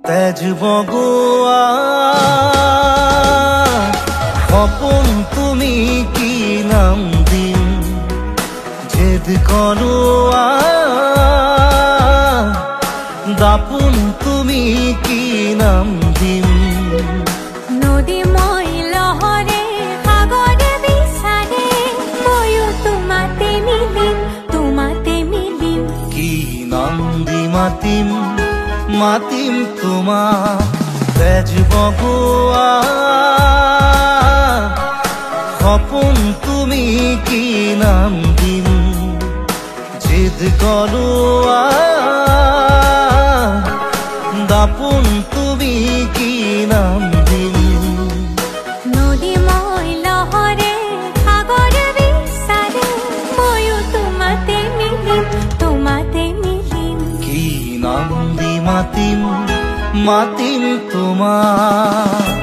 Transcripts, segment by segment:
তেজ বগোৱা সপোন তুমি কি নাম দিম জেদ কৰোৱা দাপোন তুমি কি নাম দিম নদী মই লহৰে সাগৰে বিচাৰে ময়ো তোমাতে মিলিম কি নাম দি মাতিম মাতিম তোমাক তেজ বগোৱা সপোন তুমি কি নাম দিম জেদ কৰোৱা দাপোন তুমি কি নাম দিম নদী মই লহৰে সাগৰে বিচাৰে ময়ো তোমাতে মিলিম কি নাম দি মাতিম মাতিম তোমাক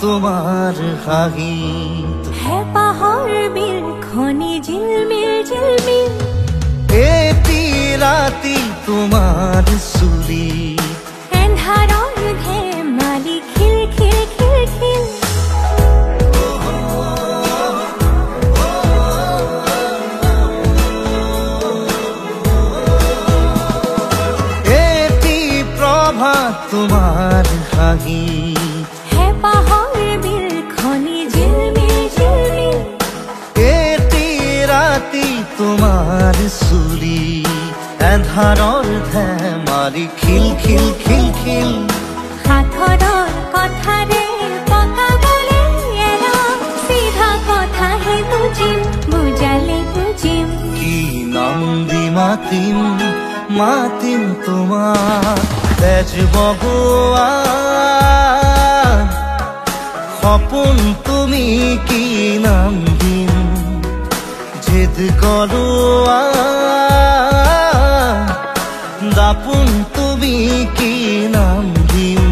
তোমাৰ হাঁহিত হেঁপাহৰ বিলখনি ঝিলমিল এটি ৰাতি তোমাৰ চুলিত এন্ধাৰৰ ধেমালি খিল এটি প্ৰভাত তোমাৰ হাঁহিত হেঁপাহৰ বিলখনি ঝিলমিল এটি ৰাতি তোমাৰ চুলি এন্ধাৰৰ ধেমালি খিল সাঁথৰৰ কথাৰে পকাবলে এৰা চিধা কথাহে বুজালে বুজিম কি নাম দি মাতিম তোমাক তেজ বগোৱা সপোন তুমি কি নাম দিম জেদ কৰোৱা দাপোন তুমি কি নাম দিম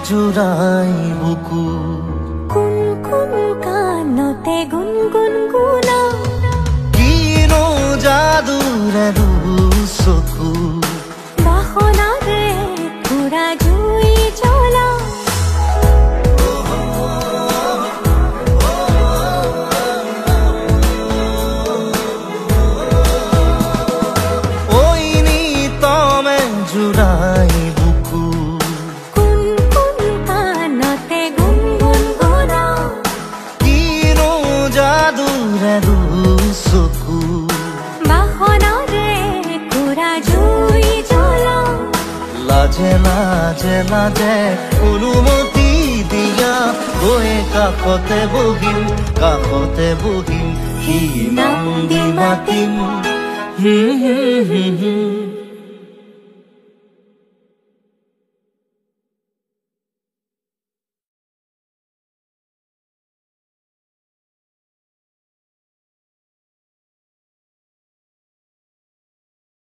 জোৰাই বুকু কোন কানতে গুনগুন গুনা কিনো যাদুৰে চকু বাসনাৰে পুৰা জুই জ্বলা ঐ নি তমে জোৰাই চকু বাসনাৰে পুৰা জুই জ্বলা লাজে অনুমতি দিয়া গৈ কাষতে বহিম কি নাম দি মাতিম